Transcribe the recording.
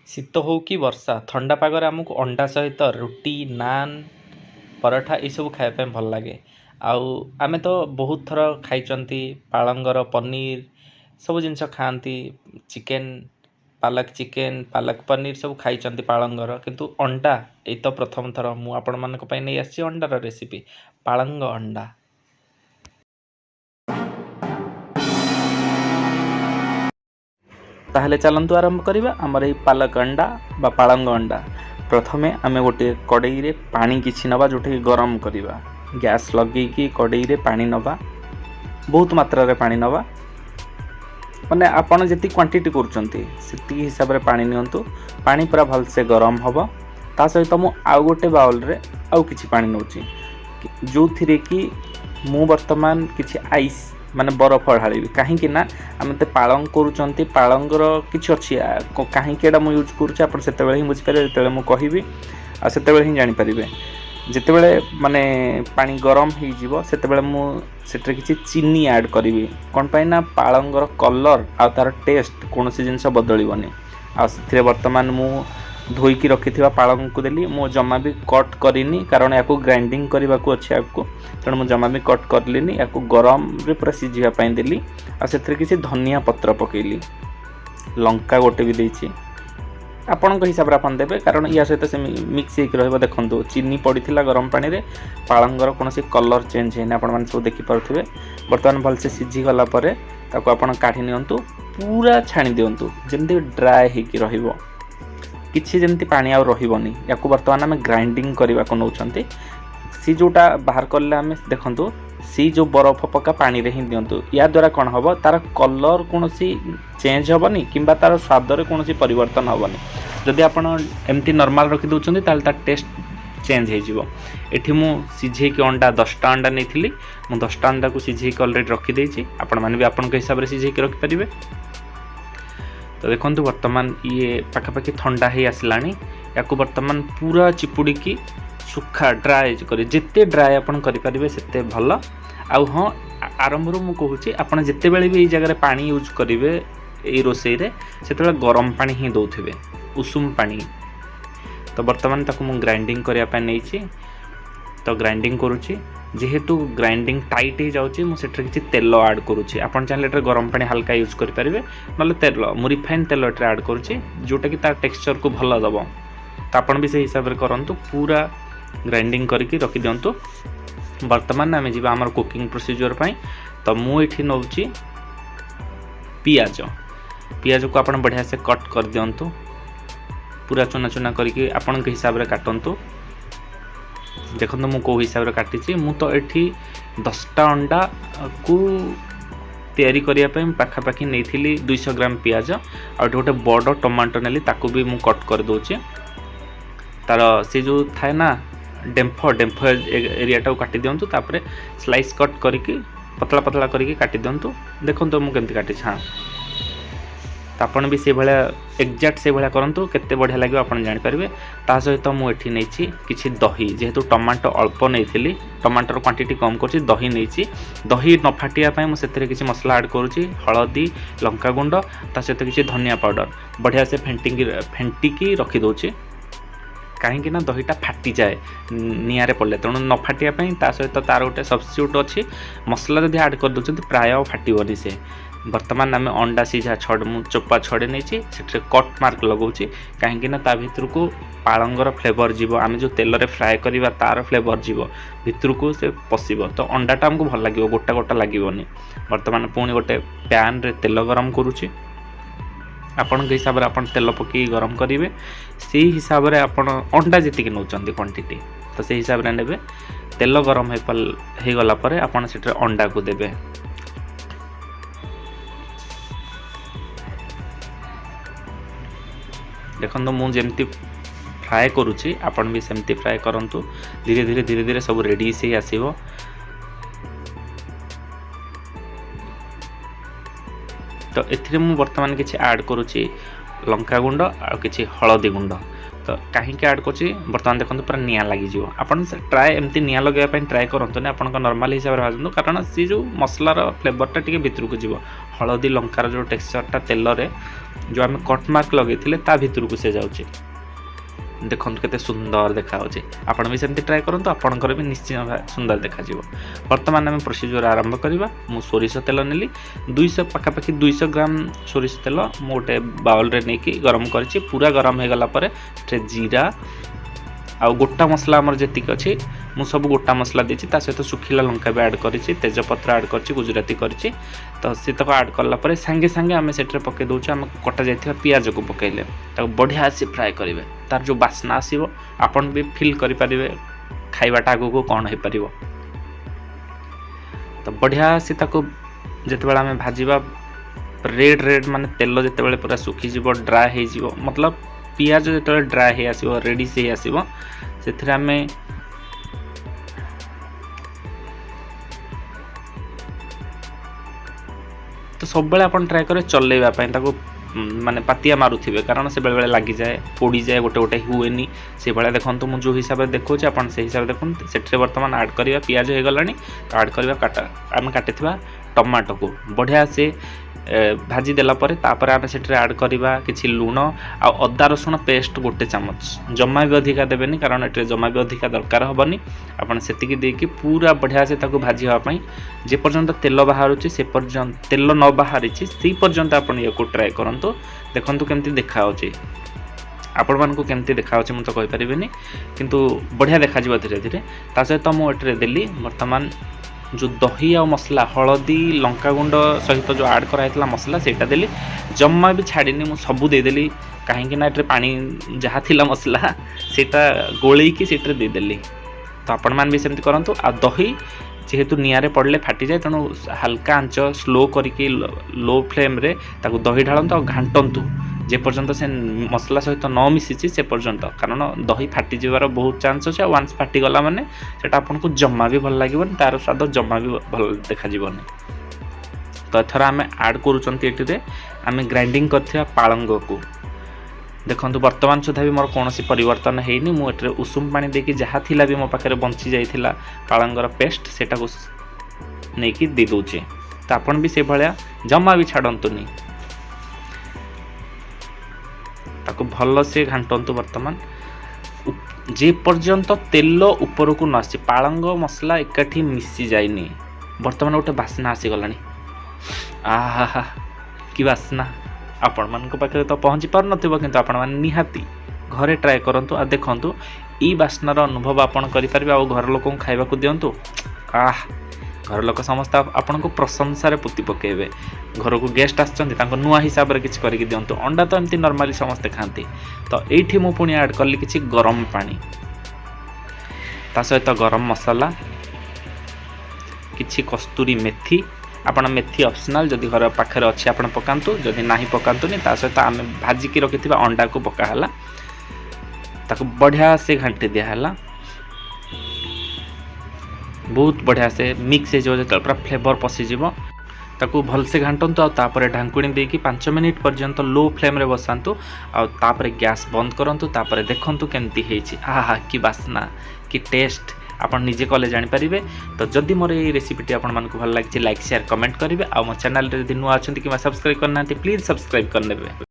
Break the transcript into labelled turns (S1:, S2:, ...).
S1: ଶୀତ ହଉ କି ବର୍ଷା ଥଣ୍ଡା ପାଗରେ ଆମକୁ ଅଣ୍ଡା ସହିତ ରୁଟି ନାନ୍ ପରଠା ଏସବୁ ଖାଇବା ପାଇଁ ଭଲ ଲାଗେ। ଆଉ ଆମେ ତ ବହୁତ ଥର ଖାଇଛନ୍ତି ପାଳଙ୍ଗର ପନିର ସବୁ ଜିନିଷ ଖାଆନ୍ତି। ଚିକେନ୍ ପାଲକ ପନିର ସବୁ ଖାଇଛନ୍ତି ପାଳଙ୍ଗର, କିନ୍ତୁ ଅଣ୍ଡା ଏଇ ତ ପ୍ରଥମ ଥର ମୁଁ ଆପଣମାନଙ୍କ ପାଇଁ ନେଇ ଆସିଛି ଅଣ୍ଡାର ରେସିପି ପାଳଙ୍ଗ ଅଣ୍ଡା। ତାହେଲେ ଚାଲନ୍ତୁ ଆରମ୍ଭ କରିବା ଆମର ଏହି ପାଲକ ଅଣ୍ଡା ବା ପାଳଙ୍ଗ ଅଣ୍ଡା। ପ୍ରଥମେ ଆମେ ଗୋଟିଏ କଡ଼େଇରେ ପାଣି କିଛି ନେବା, ଯେଉଁଟାକି ଗରମ କରିବା। ଗ୍ୟାସ୍ ଲଗେଇକି କଡ଼େଇରେ ପାଣି ନେବା, ବହୁତ ମାତ୍ରାରେ ପାଣି ନେବା, ମାନେ ଆପଣ ଯେତିକି କ୍ୱାଣ୍ଟିଟି କରୁଛନ୍ତି ସେତିକି ହିସାବରେ ପାଣି ନିଅନ୍ତୁ। ପାଣି ପୁରା ଭଲସେ ଗରମ ହେବ। ତା ସହିତ ମୁଁ ଆଉ ଗୋଟେ ବାଉଲରେ ଆଉ କିଛି ପାଣି ନେଉଛି, ଯେଉଁଥିରେ କି ମୁଁ ବର୍ତ୍ତମାନ କିଛି ଆଇସ୍ ମାନେ ବରଫ ଢାଳିବି। କାହିଁକି ନା ଆମେ ତ ପାଳଙ୍ଗ କରୁଛନ୍ତି, ପାଳଙ୍ଗର କିଛି ଅଛି କାହିଁକି ଏଇଟା ମୁଁ ୟୁଜ୍ କରୁଛି ଆପଣ ସେତେବେଳେ ହିଁ ବୁଝିପାରିବେ, ଯେତେବେଳେ ମୁଁ କହିବି ଆଉ ସେତେବେଳେ ହିଁ ଜାଣିପାରିବେ। ଯେତେବେଳେ ମାନେ ପାଣି ଗରମ ହେଇଯିବ ସେତେବେଳେ ମୁଁ ସେଥିରେ କିଛି ଚିନି ଆଡ଼୍ କରିବି। କ'ଣ ପାଇଁ ନା ପାଳଙ୍ଗର କଲର୍ ଆଉ ତା'ର ଟେଷ୍ଟ କୌଣସି ଜିନିଷ ବଦଳିବନି। ଆଉ ସେଥିରେ ବର୍ତ୍ତମାନ ମୁଁ ଧୋଇକି ରଖିଥିବା ପାଳଙ୍ଗକୁ ଦେଲି। ମୁଁ ଜମା ବି କଟ୍ କରିନି, କାରଣ ୟାକୁ ଗ୍ରାଇଣ୍ଡିଙ୍ଗ କରିବାକୁ ଅଛି ଆଗକୁ, ତେଣୁ ମୁଁ ଜମା ବି କଟ୍ କରିଲିନି। ୟାକୁ ଗରମରେ ପୁରା ସିଝିବା ପାଇଁ ଦେଲି। ଆଉ ସେଥିରେ କିଛି ଧନିଆ ପତ୍ର ପକାଇଲି, ଲଙ୍କା ଗୋଟେ ବି ଦେଇଛି। ଆପଣଙ୍କ ହିସାବରେ ଆପଣ ଦେବେ, କାରଣ ୟା ସହିତ ସେ ମିକ୍ସ ହେଇକି ରହିବ। ଦେଖନ୍ତୁ ଚିନି ପଡ଼ିଥିଲା ଗରମ ପାଣିରେ, ପାଳଙ୍ଗର କୌଣସି କଲର୍ ଚେଞ୍ଜ ହେଇନି, ଆପଣମାନେ ସବୁ ଦେଖିପାରୁଥିବେ। ବର୍ତ୍ତମାନ ଭଲସେ ସିଝିଗଲା ପରେ ତାକୁ ଆପଣ କାଢ଼ି ନିଅନ୍ତୁ, ପୁରା ଛାଣି ଦିଅନ୍ତୁ, ଯେମିତି ଡ୍ରାଏ ହେଇକି ରହିବ, କିଛି ଯେମିତି ପାଣି ଆଉ ରହିବନି। ୟାକୁ ବର୍ତ୍ତମାନ ଆମେ ଗ୍ରାଇଣ୍ଡିଙ୍ଗ କରିବାକୁ ନେଉଛନ୍ତି। ସି ଯେଉଁଟା ବାହାର କଲେ ଆମେ ଦେଖନ୍ତୁ, ସି ଯେଉଁ ବରଫ ପକା ପାଣିରେ ହିଁ ଦିଅନ୍ତୁ। ୟା ଦ୍ୱାରା କ'ଣ ହେବ, ତା'ର କଲର୍ କୌଣସି ଚେଞ୍ଜ ହେବନି କିମ୍ବା ତା'ର ସ୍ୱାଦରେ କୌଣସି ପରିବର୍ତ୍ତନ ହେବନି। ଯଦି ଆପଣ ଏମିତି ନର୍ମାଲ୍ ରଖିଦେଉଛନ୍ତି ତାହେଲେ ତା ଟେଷ୍ଟ ଚେଞ୍ଜ ହେଇଯିବ। ଏଠି ମୁଁ ସିଝେଇକି ଅଣ୍ଡା 10ଟା ଅଣ୍ଡା ନେଇଥିଲି, ମୁଁ 10ଟା ଅଣ୍ଡାକୁ ସିଝେଇକି ଅଲରେଡ଼ି ରଖିଦେଇଛି। ଆପଣମାନେ ବି ଆପଣଙ୍କ ହିସାବରେ ସିଝେଇକି ରଖିପାରିବେ। ତ ଦେଖନ୍ତୁ ବର୍ତ୍ତମାନ ଇଏ ପାଖାପାଖି ଥଣ୍ଡା ହେଇ ଆସିଲାଣି। ୟାକୁ ବର୍ତ୍ତମାନ ପୁରା ଚିପୁଡ଼ିକି ଶୁଖା ଡ୍ରାଏ କରି, ଯେତେ ଡ୍ରାଏ ଆପଣ କରିପାରିବେ ସେତେ ଭଲ। ଆଉ ହଁ, ଆରମ୍ଭରୁ ମୁଁ କହୁଛି, ଆପଣ ଯେତେବେଳେ ବି ଏଇ ଜାଗାରେ ପାଣି ୟୁଜ୍ କରିବେ ଏଇ ରୋଷେଇରେ, ସେତେବେଳେ ଗରମ ପାଣି ହିଁ ଦେଉଥିବେ, ଉଷୁମ ପାଣି। ତ ବର୍ତ୍ତମାନ ତାକୁ ମୁଁ ଗ୍ରାଇଣ୍ଡିଙ୍ଗ କରିବା ପାଇଁ ନେଇଛି, ତ ଗ୍ରାଇଣ୍ଡିଙ୍ଗ କରୁଛି। ଯେହେତୁ ଗ୍ରାଇଣ୍ଡିଙ୍ଗ ଟାଇଟ୍ ହେଇଯାଉଛି, ମୁଁ ସେଥିରେ କିଛି ତେଲ ଆଡ଼୍ କରୁଛି। ଆପଣ ଚାହିଁଲେ ଏଠାରେ ଗରମ ପାଣି ହାଲକା ୟୁଜ୍ କରିପାରିବେ, ନହେଲେ ତେଲ, ମୁଁ ରିଫାଇନ୍ ତେଲ ଏଠାରେ ଆଡ଼୍ କରୁଛି, ଯେଉଁଟାକି ତା ଟେକ୍ସଚର୍କୁ ଭଲ ଦେବ। ତ ଆପଣ ବି ସେଇ ହିସାବରେ କରନ୍ତୁ। ପୁରା ଗ୍ରାଇଣ୍ଡିଙ୍ଗ କରିକି ରଖିଦିଅନ୍ତୁ। ବର୍ତ୍ତମାନ ଆମେ ଯିବା ଆମର କୁକିଂ ପ୍ରୋସିଜର୍ ପାଇଁ। ତ ମୁଁ ଏଠି ନେଉଛି ପିଆଜକୁ ଆପଣ ବଢ଼ିଆ ସେ କଟ୍ କରିଦିଅନ୍ତୁ, ପୁରା ଚୁନା ଚୁନା କରିକି ଆପଣଙ୍କ ହିସାବରେ କାଟନ୍ତୁ। ଦେଖନ୍ତୁ ମୁଁ କେଉଁ ହିସାବରେ କାଟିଛି। ମୁଁ ତ ଏଠି 10ଟା ଅଣ୍ଡାକୁ ତିଆରି କରିବା ପାଇଁ ପାଖାପାଖି ନେଇଥିଲି 200 ଗ୍ରାମ ପିଆଜ। ଆଉ ଏଠି ଗୋଟେ ବଡ଼ ଟମାଟୋ ନେଲି, ତାକୁ ବି ମୁଁ କଟ୍ କରିଦେଉଛି। ତା'ର ସେ ଯେଉଁ ଥାଏ ନା ଡେମ୍ଫ ଏରିଆଟାକୁ କାଟି ଦିଅନ୍ତୁ, ତାପରେ ସ୍ଲାଇସ୍ କଟ୍ କରିକି ପତଳା ପତଳା କରିକି କାଟି ଦିଅନ୍ତୁ। ଦେଖନ୍ତୁ ମୁଁ କେମିତି କାଟିଛି। ହଁ, ତ ଆପଣ ବି ସେଇଭଳିଆ ଏକ୍ଜାକ୍ଟ ସେଇଭଳିଆ କରନ୍ତୁ, କେତେ ବଢ଼ିଆ ଲାଗିବ ଆପଣ ଜାଣିପାରିବେ। ତା ସହିତ ମୁଁ ଏଠି ନେଇଛି କିଛି ଦହି। ଯେହେତୁ ଟମାଟୋ ଅଳ୍ପ ନେଇଥିଲି, ଟମାଟୋର କ୍ୱାଣ୍ଟିଟି କମ୍ କରୁଛି, ଦହି ନେଇଛି। ଦହି ନ ଫାଟିବା ପାଇଁ ମୁଁ ସେଥିରେ କିଛି ମସଲା ଆଡ଼୍ କରୁଛି, ହଳଦୀ, ଲଙ୍କାଗୁଣ୍ଡ, ତା ସହିତ କିଛି ଧନିଆ ପାଉଡ଼ର। ବଢ଼ିଆ ସେ ଫେଣ୍ଟିକି ରଖିଦେଉଛି, କାହିଁକି ନା ଦହିଟା ଫାଟିଯାଏ ନିଆଁରେ ପଡ଼ିଲେ, ତେଣୁ ନ ଫାଟିବା ପାଇଁ ତା ସହିତ ତା'ର ଗୋଟେ ସବଷ୍ଟିଟ୍ୟୁଟ୍ ଅଛି। ମସଲା ଯଦି ଆଡ଼୍ କରିଦେଉଛନ୍ତି ପ୍ରାୟ ଆଉ ଫାଟିବନି ସେ। ବର୍ତ୍ତମାନ ଆମେ ଅଣ୍ଡା ସିଝା ମୁଁ ଚୋପା ଛଡ଼େଇ ନେଇଛି, ସେଥିରେ କଟ୍ ମାର୍କ ଲଗାଉଛି, କାହିଁକି ନା ତା ଭିତରକୁ ପାଳଙ୍ଗର ଫ୍ଲେଭର୍ ଯିବ। ଆମେ ଯେଉଁ ତେଲରେ ଫ୍ରାଏ କରିବା ତା'ର ଫ୍ଲେଭର୍ ଯିବ ଭିତରକୁ, ସେ ପଶିବ, ତ ଅଣ୍ଡାଟା ଆମକୁ ଭଲ ଲାଗିବ, ଗୋଟା ଗୋଟା ଲାଗିବନି। ବର୍ତ୍ତମାନ ପୁଣି ଗୋଟେ ପ୍ୟାନ୍ରେ ତେଲ ଗରମ କରୁଛି। ଆପଣଙ୍କ ହିସାବରେ ଆପଣ ତେଲ ପକାଇକି ଗରମ କରିବେ। ସେଇ ହିସାବରେ ଆପଣ ଅଣ୍ଡା ଯେତିକି ନେଉଛନ୍ତି କ୍ୱାଣ୍ଟିଟି, ତ ସେଇ ହିସାବରେ ନେବେ। ତେଲ ଗରମ ହେଇଗଲା ପରେ ଆପଣ ସେଥିରେ ଅଣ୍ଡାକୁ ଦେବେ। ଦେଖନ୍ତୁ ମୁଁ ଯେମିତି ଫ୍ରାଏ କରୁଛି, ଆପଣ ବି ସେମିତି ଫ୍ରାଏ କରନ୍ତୁ। ଧୀରେ ଧୀରେ ସବୁ ରେଡ଼ି ହେଇ ଆସିବ। ତ ଏଥିରେ ମୁଁ ବର୍ତ୍ତମାନ କିଛି ଆଡ଼୍ କରୁଛି लंका गुंड आ किछि हळदी गुंड। तो कहीं ऐड करछि बर्तमान देखो पूरा निया लगी आपन ट्राए एमती निया लगे ट्राए करंतु आपन नॉर्मल हिसाब से भाजନ୍ତୁ कारण सी जो मसलार फ्लेवरटा टिके भितर को जीव हळदी लंकार जो टेक्सचरटा तेल रे जो आम कट मार्क लगे ता भितर को से जाउछि देखो केते सुंदर देखा आपण भी सेमती ट्राए करंतु आपनकर भी निश्चित सुंदर देखा बर्तमान आम प्रोसीजर आरंभ करवा। मु सोरिष तेल नेली 200 पखापाखि 200 ग्राम सोरिष तेल मु गोटे बाउल रे नेकी गरम करछि पूरा गरम हो गला परे जीरा आ गोटा मसला आमर जेतिक अछि मु सब गोटा मसला देछि ता सहित सुखिला लंका भी ऐड करिछि तेजपत्र ऐड करछि गुजराती करछि तो से तक ऐड करला परे संगे संगे आमे सेटरे पके दोछु आम कटा जाइथिबा पियाज को पकेइले ताको बढ़िया से फ्राई करिवे तार जो बास्ना आसीबो आपन भी फील करि परिवे खाइबाटा आगु को कोन हे परिबो। तो बढ़िया से ताको जेतेबेला आमे भाजीबा रेड रेड माने तेल जेतेबेले पूरा सुखी जीवो ड्राई हे जीवो मतलब पियाज जेतेबेले ड्राई हे आसीबो रेडी से आसीबो सेथिरे आमे तो सब बेले अपन ट्राए करे चलेबा पई ताको माने पातिया मारुथिबे कारण से बेले बेले लागी जाए पोड़ी जाए गोटे गोटे हुएनी से भाया देखो मुझे जो हिसाब से देखो आपन से हिसाब से देखो से बर्तमान ऐड करवा पियाज हो गलानी तो ऐड करवा काटा आम काटिथिबा टमाटो को बढ़िया से भाजी देला परे तापर आम से ऐड करवा किछि लूण आ अदा रसुण पेस्ट गोटे चामच जमा भी अधिका देबेनी कारण एटे जमा भी अधिका दरकार हबनी आपन सेतिकी देकी पूरा बढ़िया से ताको भाजी हवा पई जे पर्यंत तेल बाहरुछि से पर्यंत तेल न बाहरिछि से पर्यंत आपन ये को ट्राई करंतु देखंतु केमती देखा होछि आपण मान को केमती देखा होछि मु तो कहि परिबेनी किंतु बढ़िया देखा जिवो धीरे धीरे ता सहित मु एटरे देली वर्तमान जो दही आ मसला हलदी लंका गुंड सहित जो ऐड कराइला मसला सेटा देली जम्मा भी छाड़ीनी मु सबू देदेली कहीं ना पानी जहाँ थिला मसला सेटा गोलई की सेटरे देदेली तो आपण मान भी सेमती करंतु आ दही जेहेतु नियारे पड़ले फाटी जाए तेणु हल्का आंच स्लो करके लो फ्लेम रे ताकू दही ढालंतु और घांटंतु जे पर्यंत से मसला सहित न मिसिछि से पर्यंत कारण दही फाटी जीवार बहुत चांस अच्छे वन्स फाटी गला माने सेटा आपन को जम्मा भी भल लागिबन तार स्वाद जम्मा भी भल देखा जीवन। तो एथर आमे ऐड करूचंती एटिरे आमे ग्राइंडिंग करथिया पालंग को देखंतु वर्तमान सुधा भी मोर कोनोसी परिवर्तन हेइनी मु एटरे उषुम पानी देकी जहा थिला भी मो पाखरे बंची जाइथिला पालंगर पेस्ट सेटा को नेकी दे दोचे तो आपन भी से भलिया जम्मा भी छाडंतुनी ताको भल से घांटंतु वर्तमान जे पर्यंत तेल ऊपर को न आसी पालंग मसला एकाठी मिसी जाइनी वर्तमान गोटे बास्ना आसी गलानी आहा कि बास्ना आपण मान को पाखे तो पहुँची पार नथिबो किंतु आपण मान निहाती घरे ट्राए करंतु आ देखंतु ई बास्नार अनुभव आपण करि परिबे आ घर लोक खाइबा को दियंतु आह घर लोक समस्त आपन को प्रशंसा पुति पकेबे घर को गेस्ट आछंती तांको नुआ हिसाब रे किछ करिक दियंतु अंडा तो एमती नॉर्मली समस्त खाती तो एठी मु पुणी ऐड करली किछ गरम पानी ता सहित गरम मसाला किछ कस्तूरी मेथी आपण मेथी ऑप्शनल जदि घर पाखरे अछि आपण पकांतु जदि नाही पकांतुनी ता सहित आमे भाजी की रखिथिबा अंडा को पका हला ताको बढ़िया से घंटे दिया हला बहुत बढ़िया से मिक्स हो जो पूरा फ्लेवर पशिଯିव ताकू भल से घांटंतु आ तापरे ढांकुणी देकी 5 मिनिट पर्यंत लो फ्लेम रे बसांतु आ तापरे गैस बंद करंतु तापरे देखंतु केमती हेछि आहा की बास्ना की टेस्ट आपण निजे कले जानि परिबे। तो जदि मोर ए रेसिपीटी आपण मानकु भल लागिछि लाइक शेयर कमेंट करिवे आ मो चैनल रे जदि नुआ अछंती कि सब्सक्राइब करनांती प्लीज सब्सक्राइब करनेबे।